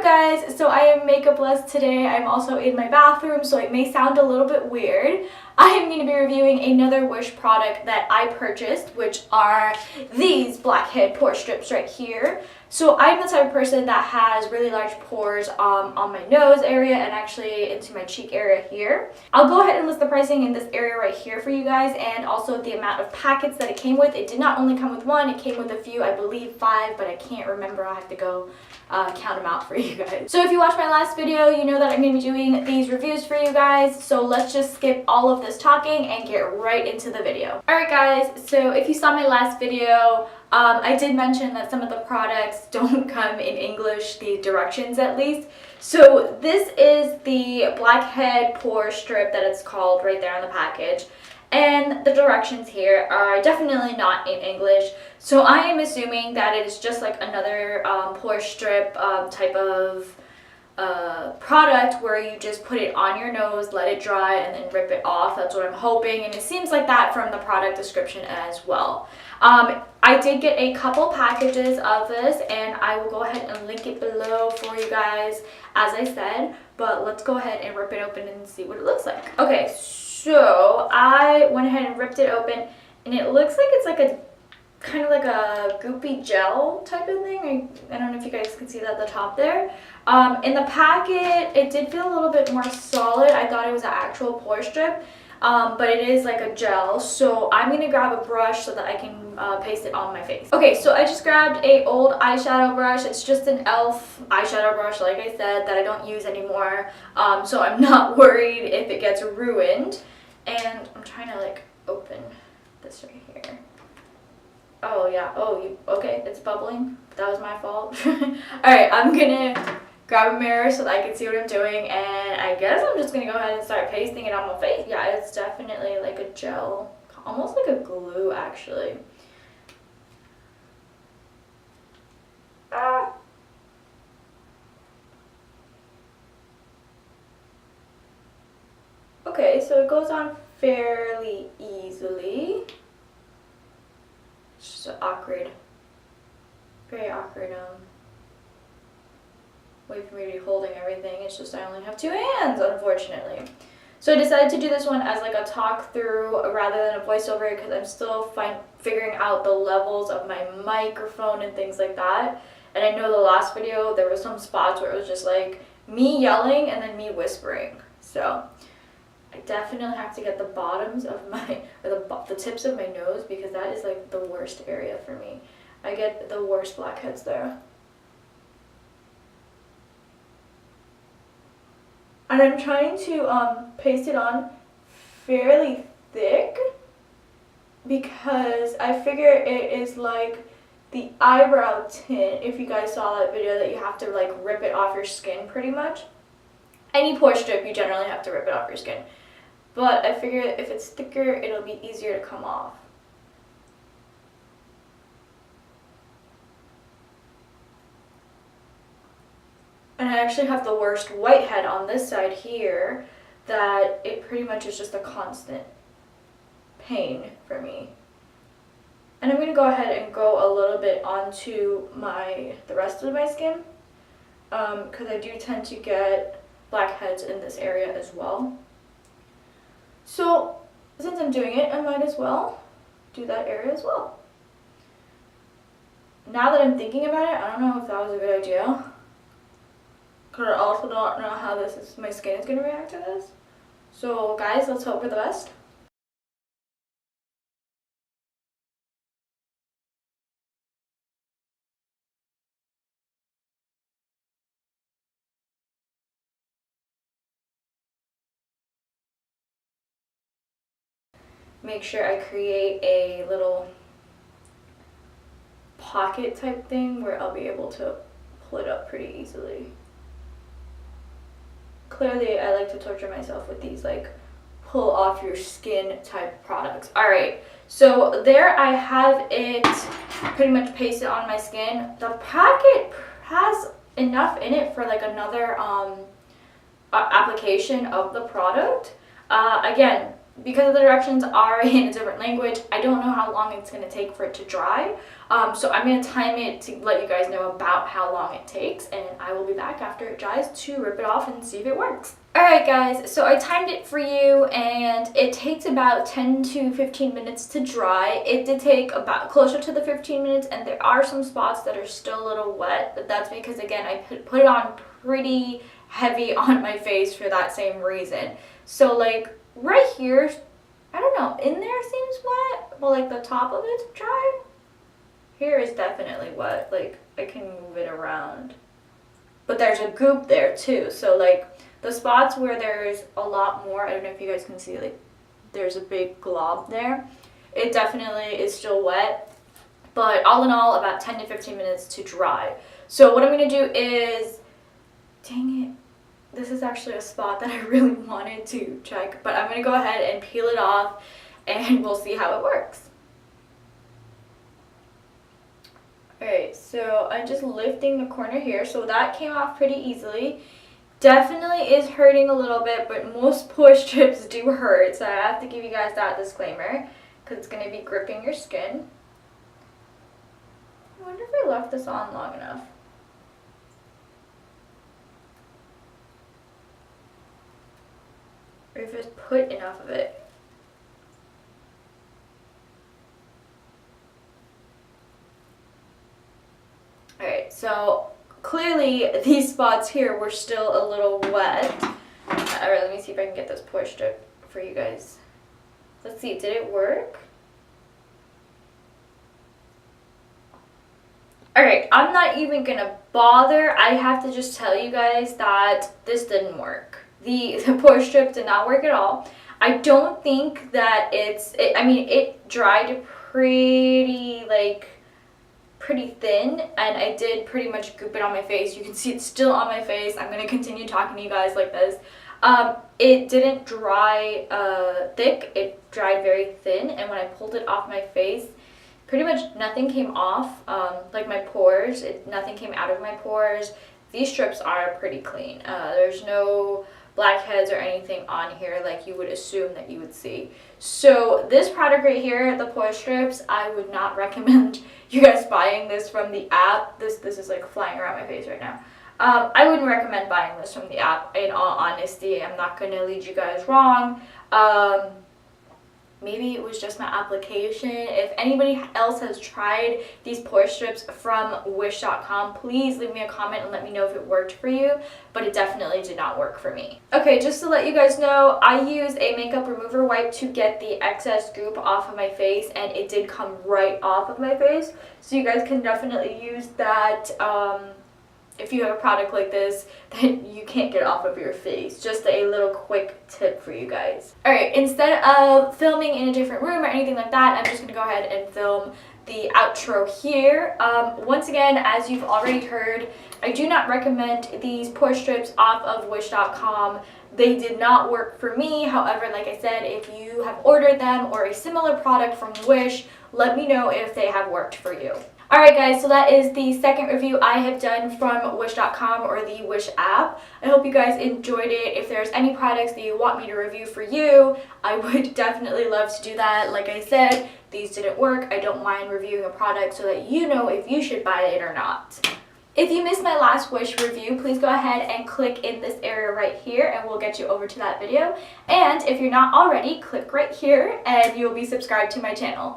guys? So I am makeupless today. I'm also in my bathroom, so it may sound a little bit weird. I am going to be reviewing another Wish product that I purchased, which are these Blackhead pore strips right here. So I'm the type of person that has really large pores on my nose area and actually into my cheek area here. I'll go ahead and list the pricing in this area right here for you guys, and also the amount of packets that it came with. It did not only come with one, it came with a few, I believe 5, but I can't remember. I'll have to go count them out for you guys. So if you watched my last video, you know that I'm going to be doing these reviews for you guys. So let's just skip all of this talking and get right into the video. Alright guys, so if you saw my last video, I did mention that some of the products don't come in English, the directions at least. So this is the Blackhead Pore Strip that it's called right there on the package. And the directions here are definitely not in English. So I am assuming that it is just like another pore strip type of product where you just put it on your nose, let it dry, and then rip it off. That's what I'm hoping, and it seems like that from the product description as well. I did get a couple packages of this, and I will go ahead and link it below for you guys as I said, but let's go ahead and rip it open and see what it looks like. Okay, so I went ahead and ripped it open, and it looks like it's like a kind of like a goopy gel type of thing. I don't know if you guys can see that at the top there. In the packet, it did feel a little bit more solid. I thought it was an actual pore strip, but it is like a gel. So I'm going to grab a brush so that I can paste it on my face. Okay, so I just grabbed a old eyeshadow brush. It's just an e.l.f. eyeshadow brush, like I said, that I don't use anymore. So I'm not worried if it gets ruined. And I'm trying to like open this right here. Oh yeah, okay, it's bubbling. That was my fault. Alright, I'm gonna grab a mirror so that I can see what I'm doing, and I guess I'm just gonna go ahead and start pasting it on my face. Yeah, it's definitely like a gel, almost like a glue actually. Okay, so it goes on fairly easily. It's just awkward, very awkward way for me to be holding everything. It's just I only have 2 hands, unfortunately. So I decided to do this one as like a talk through rather than a voiceover, because I'm still figuring out the levels of my microphone and things like that. And I know the last video there were some spots where it was just like me yelling and then me whispering. So I definitely have to get the bottoms of my, or the tips of my nose, because that is like the worst area for me. I get the worst blackheads there. And I'm trying to paste it on fairly thick, because I figure it is like the eyebrow tint, if you guys saw that video, that you have to like rip it off your skin pretty much. Any pore strip, you generally have to rip it off your skin. But I figure if it's thicker, it'll be easier to come off. And I actually have the worst whitehead on this side here, that it pretty much is just a constant pain for me. And I'm going to go ahead and go a little bit onto the rest of my skin, because I do tend to get blackheads in this area as well. So since I'm doing it, I might as well do that area as well. Now that I'm thinking about it, I don't know if that was a good idea, because I also don't know how my skin is going to react to this. So guys, let's hope for the best. Make sure I create a little pocket type thing where I'll be able to pull it up pretty easily. Clearly, I like to torture myself with these like pull off your skin type products. Alright, so there I have it pretty much pasted on my skin. The packet has enough in it for like another application of the product. Again, because the directions are in a different language, I don't know how long it's going to take for it to dry. So I'm going to time it to let you guys know about how long it takes, and I will be back after it dries to rip it off and see if it works. Alright guys, so I timed it for you, and it takes about 10 to 15 minutes to dry. It did take about closer to the 15 minutes, and there are some spots that are still a little wet, but that's because, again, I put it on pretty heavy on my face for that same reason. So like right here, I don't know, in there seems wet, but like the top of it's dry. Here is definitely wet, like I can move it around. But there's a goop there too, so like the spots where there's a lot more, I don't know if you guys can see, like there's a big glob there. It definitely is still wet, but all in all, about 10 to 15 minutes to dry. So what I'm going to do is, dang it, this is actually a spot that I really wanted to check, but I'm going to go ahead and peel it off and we'll see how it works. Alright, so I'm just lifting the corner here, so that came off pretty easily. Definitely is hurting a little bit, but most pore strips do hurt, so I have to give you guys that disclaimer, because it's going to be gripping your skin. I wonder if I left this on long enough. Or if it's put enough of it. Alright, so clearly these spots here were still a little wet. Alright, let me see if I can get this pore strip for you guys. Let's see, did it work? Alright, I'm not even gonna bother. I have to just tell you guys that this didn't work. The pore strip did not work at all. I don't think that I mean, it dried pretty thin, and I did pretty much goop it on my face. You can see it's still on my face. I'm going to continue talking to you guys like this. It didn't dry thick. It dried very thin, and when I pulled it off my face, pretty much nothing came off, like my pores. Nothing came out of my pores. These strips are pretty clean. There's no blackheads or anything on here like you would assume that you would see. So this product right here, the pore strips, I would not recommend you guys buying this from the app. This is like flying around my face right now. I wouldn't recommend buying this from the app, in all honesty. I'm not going to lead you guys wrong. Maybe it was just my application. If anybody else has tried these pore strips from wish.com, please leave me a comment and let me know if it worked for you, but it definitely did not work for me. Okay, just to let you guys know, I use a makeup remover wipe to get the excess goop off of my face, and it did come right off of my face, so you guys can definitely use that if you have a product like this that you can't get off of your face. Just a little quick tip for you guys. Alright, instead of filming in a different room or anything like that, I'm just going to go ahead and film the outro here. Once again, as you've already heard, I do not recommend these pore strips off of wish.com. They did not work for me. However, like I said, if you have ordered them or a similar product from Wish, let me know if they have worked for you. Alright guys, so that is the second review I have done from Wish.com or the Wish app. I hope you guys enjoyed it. If there's any products that you want me to review for you, I would definitely love to do that. Like I said, these didn't work. I don't mind reviewing a product so that you know if you should buy it or not. If you missed my last Wish review, please go ahead and click in this area right here and we'll get you over to that video. And if you're not already, click right here and you'll be subscribed to my channel.